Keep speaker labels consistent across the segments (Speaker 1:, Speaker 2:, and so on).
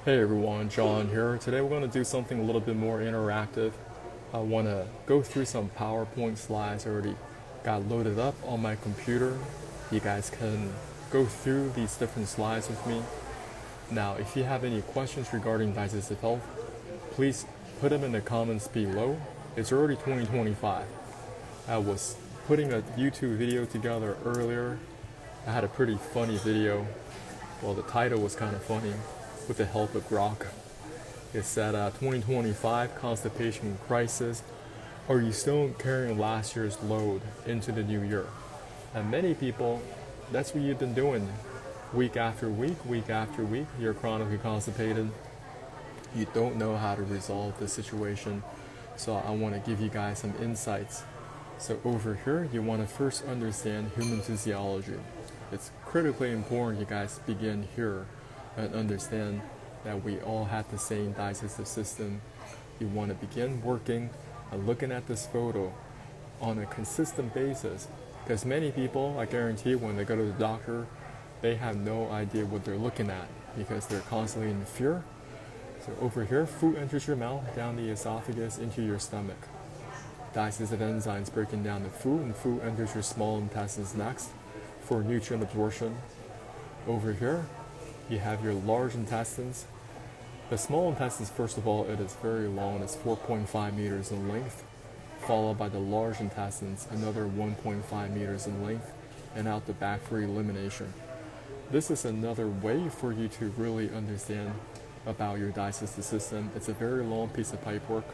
Speaker 1: Hey everyone, John here. Today we're going to do something a little bit more interactive. I want to go through some PowerPoint slides I already got loaded up on my computer. You guys can go through these different slides with me. Now, if you have any questions regarding digestive health, please put them in the comments below. It's already 2025. I was putting a YouTube video together earlier. I had a pretty funny video. Well, the title was kind of funny. With the help of Grok. It said 2025 Constipation Crisis. Are you still carrying last year's load into the new year? And many people, that's what you've been doing. Week after week, you're chronically constipated. You don't know how to resolve the situation. So I want to give you guys some insights. So over here, you want to first understand human physiology. It's critically important you guys begin here and understand that we all have the same digestive system. You want to begin working and looking at this photo on a consistent basis, because many people, I guarantee, when they go to the doctor, they have no idea what they're looking at because they're constantly in fear. So over here, food enters your mouth, down the esophagus, into your stomach. Digestive enzymes breaking down the food, and food enters your small intestines next for nutrient absorption. Over here, you have your large intestines. The small intestines, first of all, it is very long. It's 4.5 meters in length, followed by the large intestines, another 1.5 meters in length, and out the back for elimination. This is another way for you to really understand about your digestive system. It's a very long piece of pipework.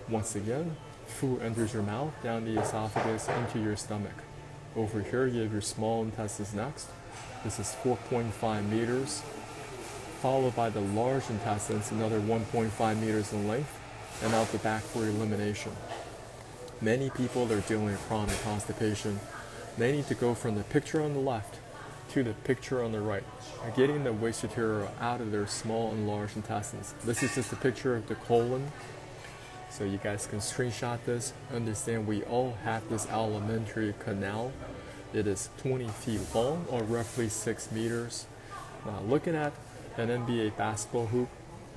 Speaker 1: Once again, food enters your mouth, down the esophagus, into your stomach. Over here, you have your small intestines next. This is 4.5 meters, followed by the large intestines, another 1.5 meters in length, and out the back for elimination. Many people are dealing with chronic constipation. They need to go from the picture on the left to the picture on the right, getting the waste material out of their small and large intestines. This is just a picture of the colon. So you guys can screenshot this. Understand we all have this alimentary canal. It is 20 feet long, or roughly 6 meters. Now, looking at an NBA basketball hoop,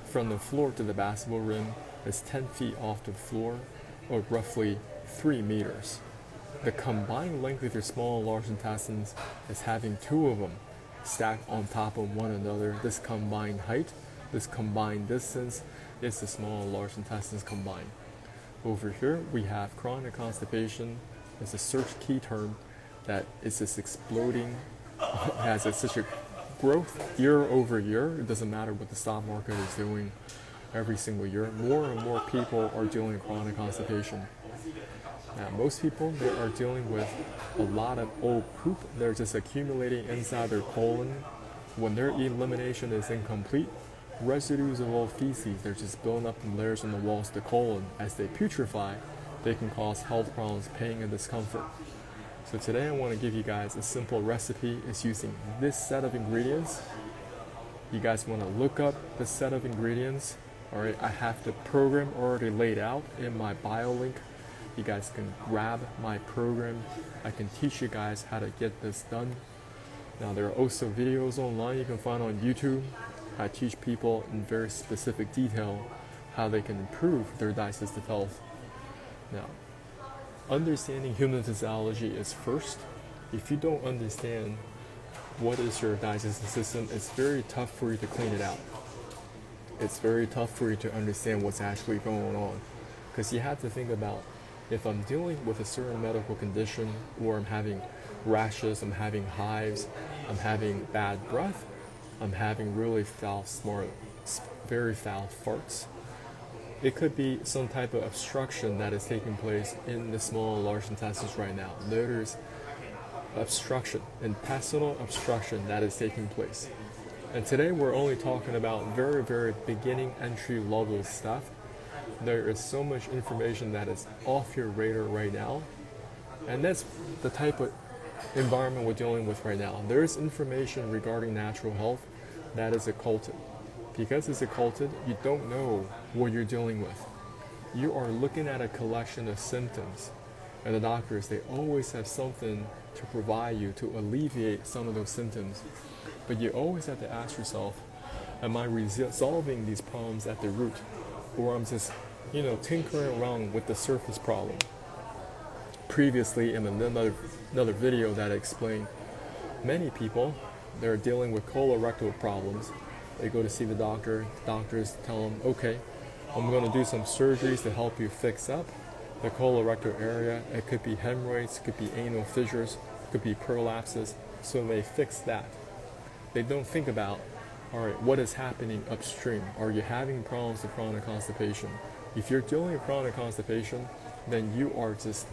Speaker 1: from the floor to the basketball rim is 10 feet off the floor, or roughly 3 meters. The combined length of your small and large intestines is having two of them stacked on top of one another. This combined height, this combined distance, is the small and large intestines combined. Over here, we have chronic constipation. It's a search key term that is just exploding, has such a growth year over year. It doesn't matter what the stock market is doing every single year. More and more people are dealing with chronic constipation. Now, most people, they are dealing with a lot of old poop. They're just accumulating inside their colon. When their elimination is incomplete, residues of old feces, they're just building up in layers on the walls of the colon. As they putrefy, they can cause health problems, pain, and discomfort. So today I want to give you guys a simple recipe. It's using this set of ingredients. You guys want to look up the set of ingredients. All right, I have the program already laid out in my bio link. You guys can grab my program. I can teach you guys how to get this done. Now, there are also videos online you can find on YouTube. I teach people in very specific detail how they can improve their digestive health. Now, understanding human physiology is first. If you don't understand what is your digestive system, it's very tough for you to clean it out. It's very tough for you to understand what's actually going on. Because you have to think about, if I'm dealing with a certain medical condition, or I'm having rashes, I'm having hives, I'm having bad breath, I'm having really foul, very foul farts. It could be some type of obstruction that is taking place in the small and large intestines right now. There's obstruction, intestinal obstruction that is taking place. And today we're only talking about very, very beginning entry level stuff. There is so much information that is off your radar right now. And that's the type of environment we're dealing with right now. There is information regarding natural health that is occulted. Because it's occulted, you don't know what you're dealing with. You are looking at a collection of symptoms, and the doctors, they always have something to provide you to alleviate some of those symptoms. But you always have to ask yourself, Am I resolving these problems at the root? Or I'm just, tinkering around with the surface problem? Previously, in another video that I explained, many people, they're dealing with colorectal problems. They go to see the doctor. Doctors tell them, okay, I'm going to do some surgeries to help you fix up the colorectal area. It could be hemorrhoids, it could be anal fissures, it could be prolapses. So they fix that. They don't think about, all right, what is happening upstream? Are you having problems with chronic constipation? If you're dealing with chronic constipation, then you are just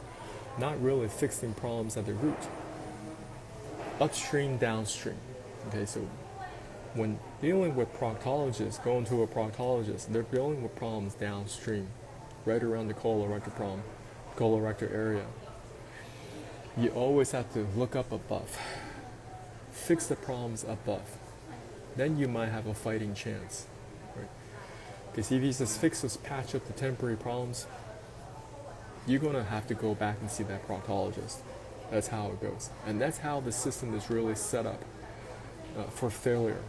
Speaker 1: not really fixing problems at the root. Upstream, downstream. Okay, so when dealing with proctologists, going to a proctologist, they're dealing with problems downstream, right around the colorectal area. You always have to look up above, fix the problems above. Then you might have a fighting chance, right? Because if you just patch up the temporary problems, you're going to have to go back and see that proctologist. That's how it goes. And that's how the system is really set up for failure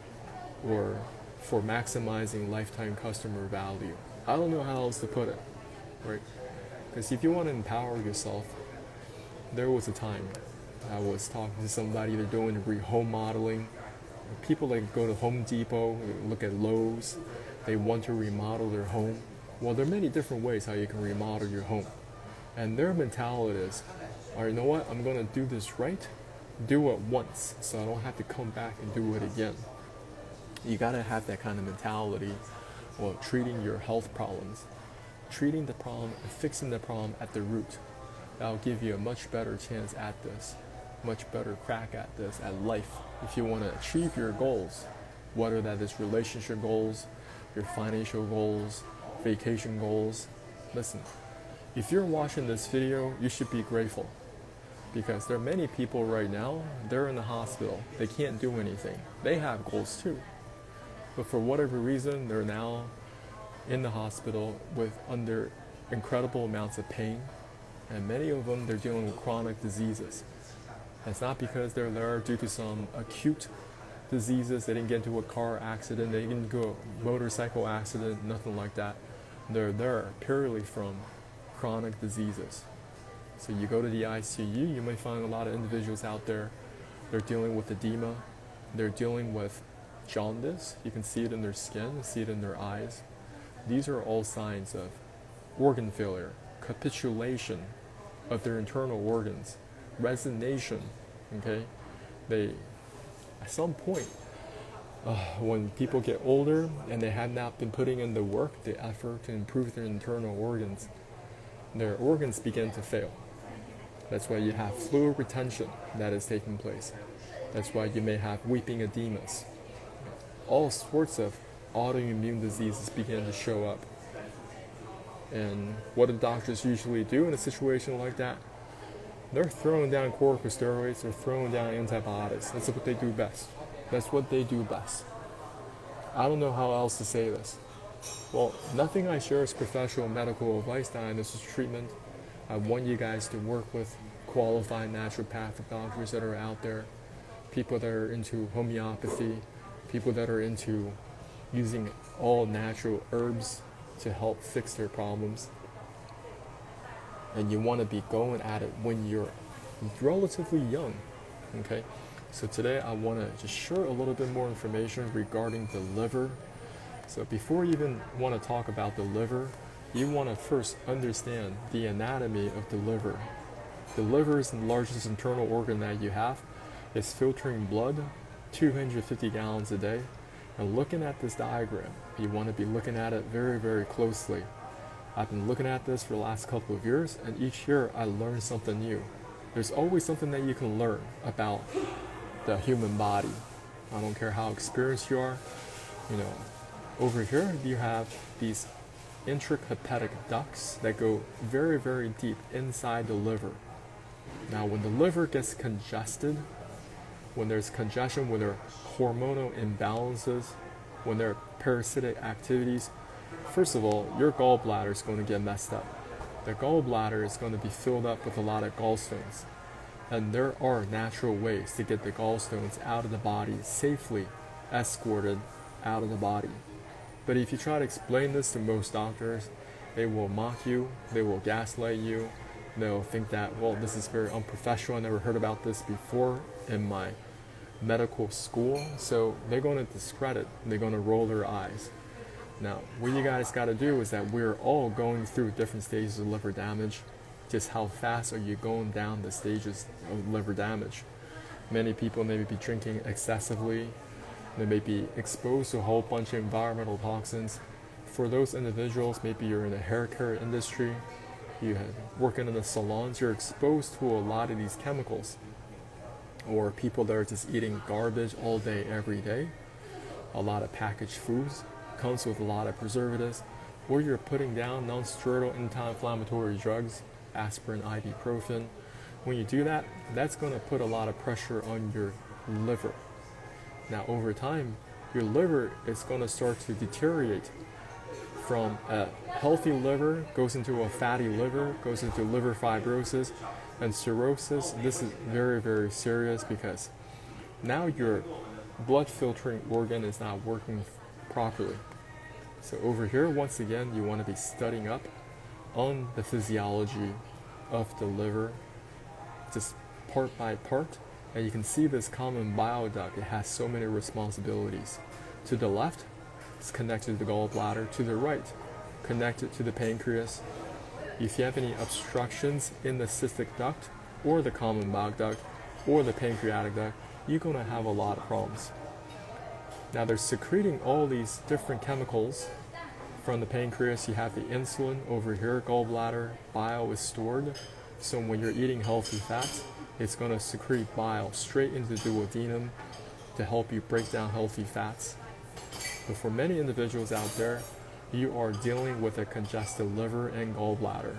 Speaker 1: or for maximizing lifetime customer value. I don't know how else to put it, right? Because if you want to empower yourself, there was a time I was talking to somebody, they're doing remodeling. People that go to Home Depot, look at Lowe's, they want to remodel their home. Well, there are many different ways how you can remodel your home. And their mentality is, all right, you know what, I'm going to do this right, do it once, so I don't have to come back and do it again. You got to have that kind of mentality while treating your health problems. Treating the problem and fixing the problem at the root. That'll give you a much better chance at this, much better crack at this, at life. If you want to achieve your goals, whether that is relationship goals, your financial goals, vacation goals, listen, if you're watching this video, you should be grateful. Because there are many people right now, they're in the hospital. They can't do anything. They have goals too. But for whatever reason, they're now in the hospital under incredible amounts of pain. And many of them, they're dealing with chronic diseases. It's not because they're there due to some acute diseases. They didn't get into a car accident. They didn't go a motorcycle accident, nothing like that. They're there purely from chronic diseases. So you go to the ICU, you may find a lot of individuals out there, they're dealing with edema, they're dealing with jaundice. You can see it in their skin, see it in their eyes. These are all signs of organ failure, capitulation of their internal organs, resignation, okay? At some point, when people get older and they have not been putting in the work, the effort to improve their internal organs, their organs begin to fail. That's why you have fluid retention that is taking place. That's why you may have weeping edemas. All sorts of autoimmune diseases begin to show up. And what do doctors usually do in a situation like that? They're throwing down corticosteroids, they're throwing down antibiotics. That's what they do best. That's what they do best. I don't know how else to say this. Well, nothing I share is professional medical advice, diagnosis, treatment. I want you guys to work with qualified naturopathic doctors that are out there, people that are into homeopathy, people that are into using all natural herbs to help fix their problems. And you want to be going at it when you're relatively young, okay? So today I want to just share a little bit more information regarding the liver. So before you even want to talk about the liver, you want to first understand the anatomy of the liver. The liver is the largest internal organ that you have. It's filtering blood 250 gallons a day. And looking at this diagram, you want to be looking at it very, very closely. I've been looking at this for the last couple of years, and each year I learn something new. There's always something that you can learn about the human body. I don't care how experienced you are. Over here you have these intrahepatic ducts that go very, very deep inside the liver. Now, when the liver gets congested, when there's congestion, when there are hormonal imbalances, when there are parasitic activities, first of all, your gallbladder is going to get messed up. The gallbladder is going to be filled up with a lot of gallstones. And there are natural ways to get the gallstones out of the body safely, escorted out of the body. But if you try to explain this to most doctors, they will mock you, they will gaslight you, they'll think that, well, this is very unprofessional, I never heard about this before in my medical school, so they're going to discredit, they're going to roll their eyes. Now, what you guys got to do is that we're all going through different stages of liver damage. Just how fast are you going down the stages of liver damage? Many people may be drinking excessively. They may be exposed to a whole bunch of environmental toxins. For those individuals, maybe you're in the hair care industry, you have working in the salons, you're exposed to a lot of these chemicals. Or people that are just eating garbage all day, every day. A lot of packaged foods comes with a lot of preservatives. Or you're putting down non-steroidal anti-inflammatory drugs, aspirin, ibuprofen. When you do that, that's going to put a lot of pressure on your liver. Now, over time, your liver is going to start to deteriorate from a healthy liver, goes into a fatty liver, goes into liver fibrosis and cirrhosis. This is very, very serious because now your blood filtering organ is not working properly. So over here, once again, you want to be studying up on the physiology of the liver, just part by part. And you can see this common bile duct, it has so many responsibilities. To the left, it's connected to the gallbladder. To the right, connected to the pancreas. If you have any obstructions in the cystic duct, or the common bile duct, or the pancreatic duct, you're going to have a lot of problems. Now they're secreting all these different chemicals from the pancreas. You have the insulin over here, gallbladder, bile is stored. So when you're eating healthy fats, it's going to secrete bile straight into the duodenum to help you break down healthy fats. But for many individuals out there, you are dealing with a congested liver and gallbladder.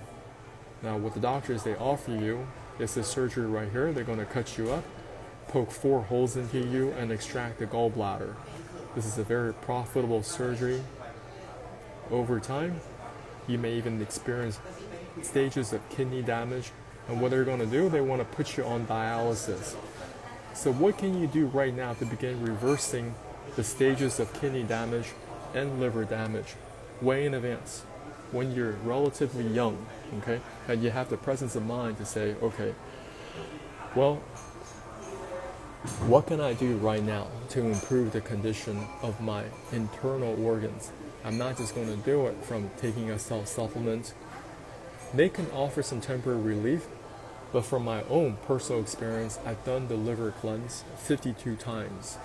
Speaker 1: Now what the doctors, they offer you is this surgery right here. They're going to cut you up, poke 4 holes into you, and extract the gallbladder. This is a very profitable surgery. Over time, you may even experience stages of kidney damage. And what they're going to do, they want to put you on dialysis. So what can you do right now to begin reversing the stages of kidney damage and liver damage way in advance when you're relatively young, okay? And you have the presence of mind to say, okay, well, what can I do right now to improve the condition of my internal organs? I'm not just going to do it from taking a supplement. They can offer some temporary relief, but from my own personal experience, I've done the liver cleanse 52 times.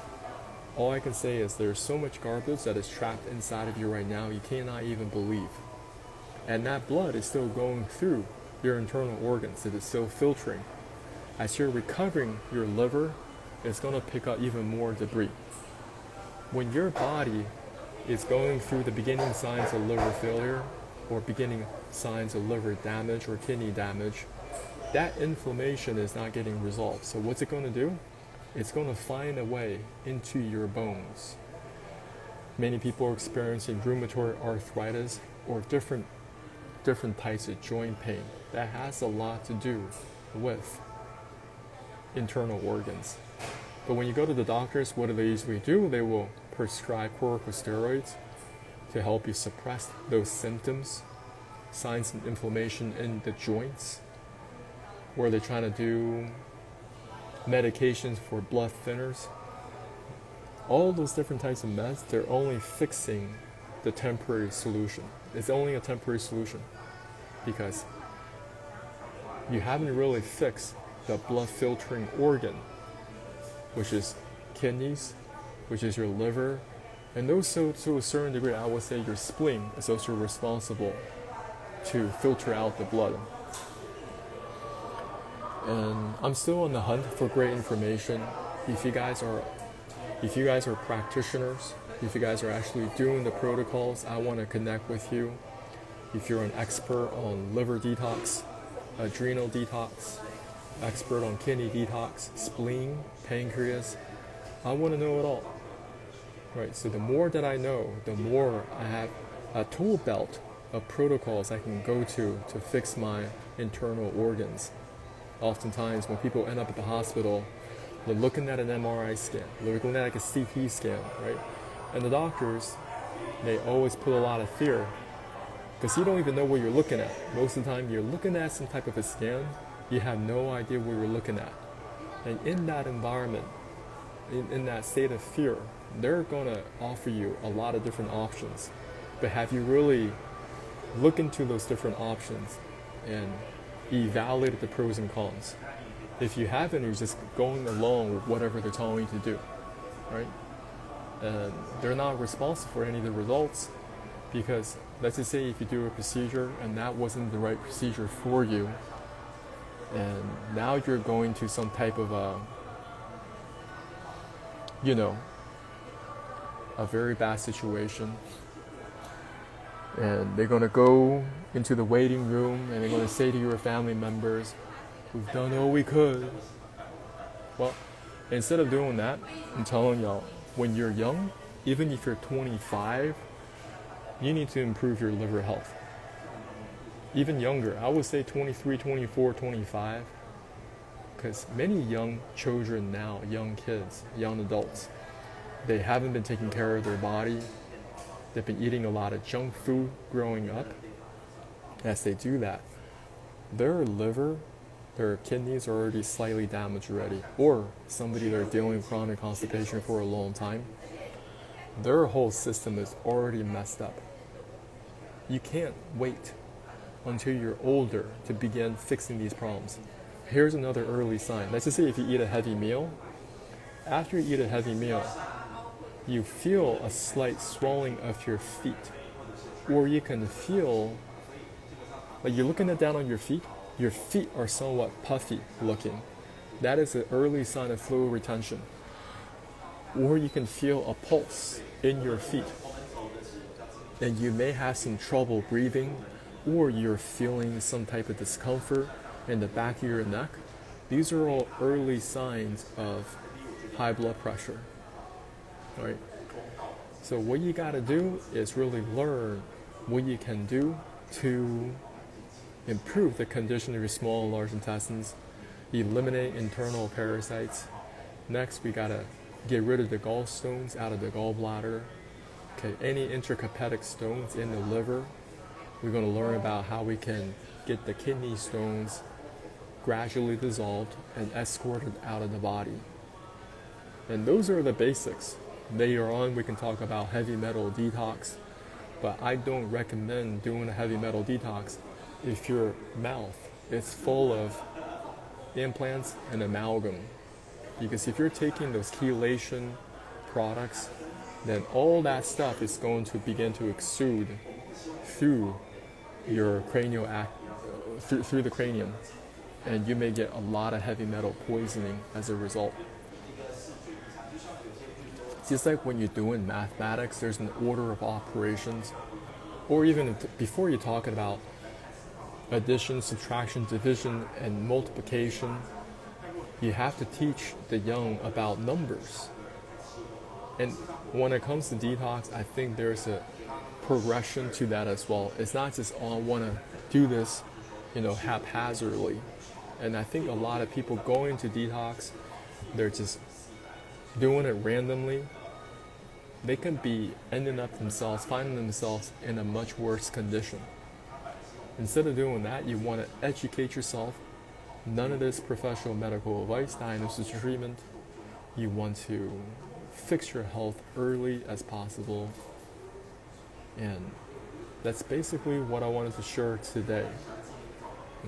Speaker 1: All I can say is there's so much garbage that is trapped inside of you right now, you cannot even believe. And that blood is still going through your internal organs. It is still filtering. As you're recovering your liver, it's going to pick up even more debris. When your body is going through the beginning signs of liver failure or beginning signs of liver damage or kidney damage, that inflammation is not getting resolved. So what's it going to do? It's going to find a way into your bones. Many people are experiencing rheumatoid arthritis or different types of joint pain. That has a lot to do with internal organs. But when you go to the doctors, what do they usually do? They will prescribe corticosteroids to help you suppress those symptoms, signs of inflammation in the joints, or they're trying to do medications for blood thinners. All those different types of meds, they're only fixing the temporary solution. It's only a temporary solution because you haven't really fixed the blood filtering organ, which is kidneys, which is your liver, and also to a certain degree, I would say your spleen is also responsible to filter out the blood. And I'm still on the hunt for great information. If you guys are practitioners, if you guys are actually doing the protocols, I want to connect with you. If you're an expert on liver detox, adrenal detox, expert on kidney detox, spleen, pancreas, I want to know it all. Right, so the more that I know, the more I have a tool belt of protocols I can go to fix my internal organs. Oftentimes when people end up at the hospital, they're looking at an MRI scan, they're looking at like a CT scan, right? And the doctors, they always put a lot of fear because you don't even know what you're looking at. Most of the time, you're looking at some type of a scan, you have no idea what you're looking at. And in that environment, in that state of fear, they're going to offer you a lot of different options. But have you really looked into those different options and evaluated the pros and cons? If you haven't, you're just going along with whatever they're telling you to do, right? And they're not responsible for any of the results because let's just say if you do a procedure and that wasn't the right procedure for you, and now you're going to some type of a very bad situation, and they're going to go into the waiting room and they're going to say to your family members, we've done all we could. Well, instead of doing that, I'm telling y'all, when you're young, even if you're 25, you need to improve your liver health. Even younger, I would say 23, 24, 25, because many young children now, young kids, young adults, they haven't been taking care of their body. They've been eating a lot of junk food growing up. As they do that, their liver, their kidneys are already slightly damaged already, or somebody that's dealing with chronic constipation for a long time, their whole system is already messed up. You can't wait until you're older to begin fixing these problems. Here's another early sign. Let's just say if you eat a heavy meal, after you eat a heavy meal, you feel a slight swelling of your feet, or you can feel like you're looking down on your feet are somewhat puffy looking. That is an early sign of fluid retention. Or you can feel a pulse in your feet, and you may have some trouble breathing, or you're feeling some type of discomfort in the back of your neck. These are all early signs of high blood pressure. All right. So what you got to do is really learn what you can do to improve the condition of your small and large intestines, eliminate internal parasites. Next, we got to get rid of the gallstones out of the gallbladder. Okay, any intrahepatic stones in the liver. We're going to learn about how we can get the kidney stones gradually dissolved and escorted out of the body. And those are the basics. Later on, we can talk about heavy metal detox, but I don't recommend doing a heavy metal detox if your mouth is full of implants and amalgam. Because if you're taking those chelation products, then all that stuff is going to begin to exude through your cranial through the cranium, and you may get a lot of heavy metal poisoning as a result. It's just like when you're doing mathematics, there's an order of operations, or even before you're talking about addition, subtraction, division, and multiplication, you have to teach the young about numbers. And when it comes to detox, I think there's a progression to that as well. It's not just, oh, I want to do this, haphazardly. And I think a lot of people going to detox, they're just doing it randomly. They can be finding themselves in a much worse condition. Instead of doing that, you want to educate yourself. None of this professional medical advice, diagnosis, treatment. You want to fix your health early as possible. And that's basically what I wanted to share today.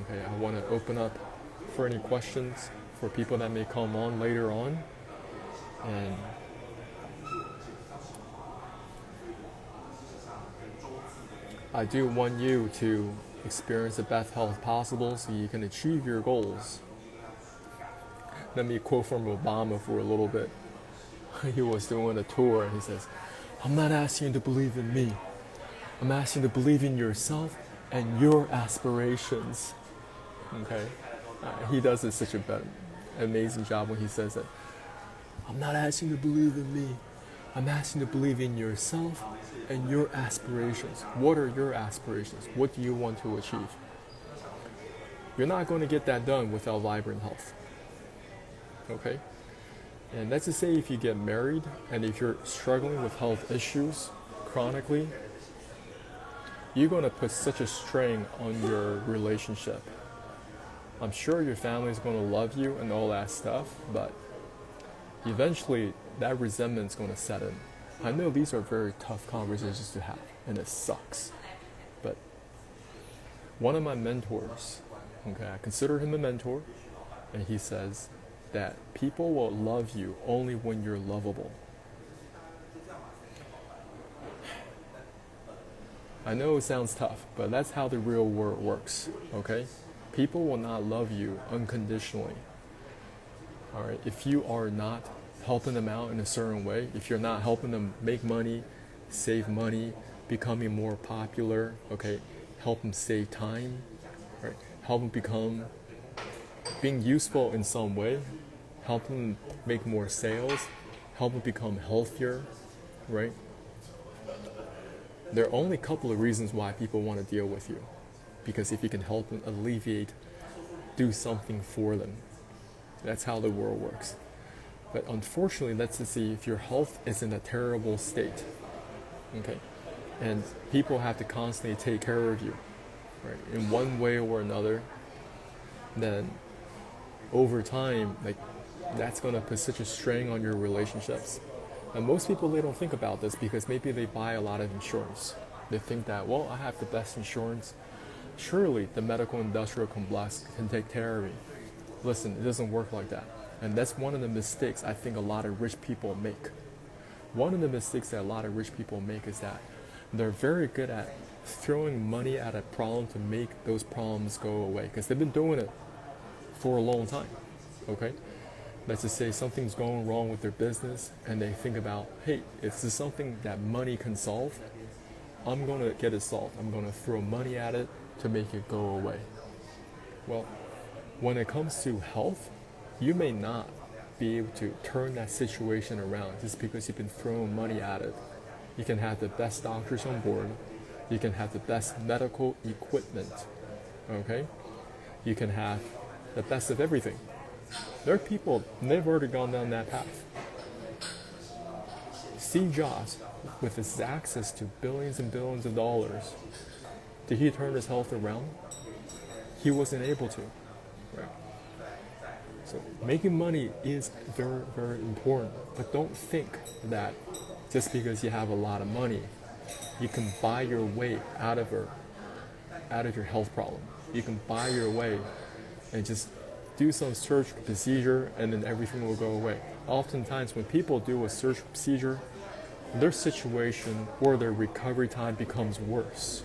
Speaker 1: Okay, I want to open up for any questions for people that may come on later on. And I do want you to experience the best health possible so you can achieve your goals. Let me quote from Obama for a little bit. He was doing a tour and he says, I'm not asking you to believe in me. I'm asking you to believe in yourself and your aspirations. Okay? He does such an amazing job when he says that. I'm not asking you to believe in me. I'm asking you to believe in yourself and your aspirations. What are your aspirations? What do you want to achieve? You're not going to get that done without vibrant health. Okay? And let's just say if you get married and if you're struggling with health issues chronically, you're going to put such a strain on your relationship. I'm sure your family is going to love you and all that stuff, but eventually that resentment's going to set in. I know these are very tough conversations to have, and it sucks. But one of my mentors, okay, I consider him a mentor, and he says that people will love you only when you're lovable. I know it sounds tough, but that's how the real world works, okay? People will not love you unconditionally. All right, if you are not helping them out in a certain way, if you're not helping them make money, save money, becoming more popular, okay, help them save time, right? Help them become being useful in some way, help them make more sales, help them become healthier, right? There are only a couple of reasons why people want to deal with you. Because if you can help them alleviate, do something for them. That's how the world works. But unfortunately, let's just see if your health is in a terrible state, okay? And people have to constantly take care of you, right? In one way or another, then over time, like, that's going to put such a strain on your relationships. And most people, they don't think about this because maybe they buy a lot of insurance. They think that, well, I have the best insurance. Surely the medical industrial complex can take care of me. Listen, it doesn't work like that. And that's one of the mistakes I think a lot of rich people make. One of the mistakes that a lot of rich people make is that they're very good at throwing money at a problem to make those problems go away, because they've been doing it for a long time, okay? Let's just say something's going wrong with their business and they think about, hey, if this is something that money can solve, I'm going to get it solved. I'm going to throw money at it to make it go away. Well, when it comes to health, you may not be able to turn that situation around just because you've been throwing money at it. You can have the best doctors on board. You can have the best medical equipment, okay? You can have the best of everything. There are people, they've already gone down that path. Steve Jobs, with his access to billions and billions of dollars, did he turn his health around? He wasn't able to. Right? So making money is very, very important. But don't think that just because you have a lot of money, you can buy your way out of your health problem. You can buy your way and just do some surgical procedure and then everything will go away. Oftentimes when people do a surgical procedure, their situation or their recovery time becomes worse.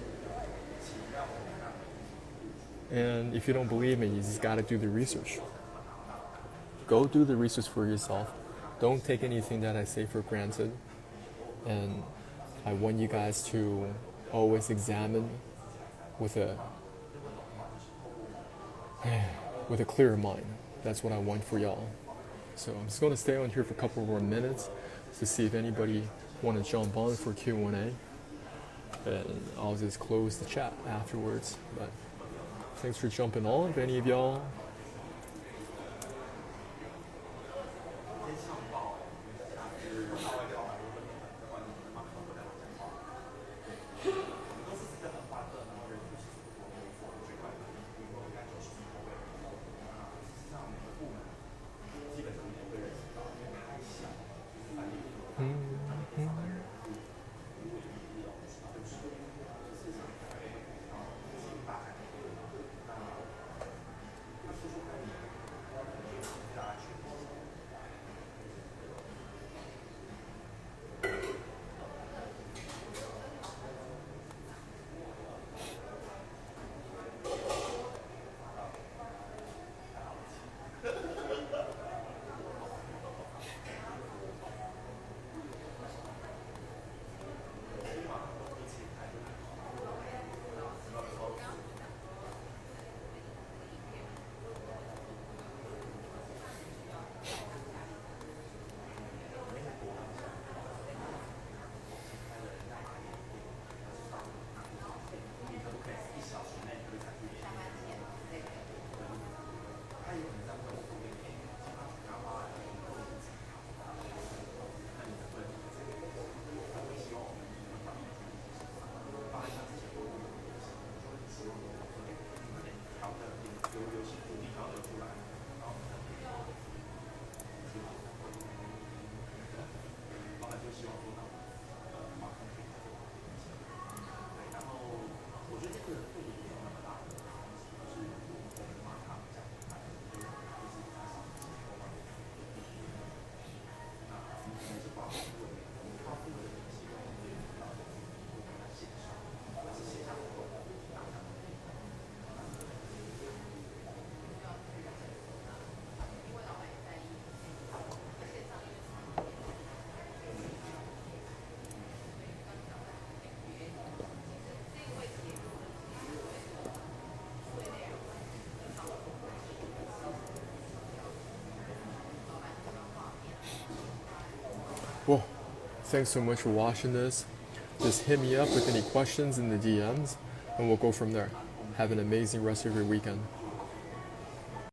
Speaker 1: And if you don't believe me, you just got to do the research. Go do the research for yourself. Don't take anything that I say for granted. And I want you guys to always examine with a clear mind. That's what I want for y'all. So I'm just going to stay on here for a couple more minutes to see if anybody want to jump on for Q&A. And I'll just close the chat afterwards. But thanks for jumping on, if any of y'all. Thanks so much for watching this. Just hit me up with any questions in the DMs, and we'll go from there. Have an amazing rest of your weekend.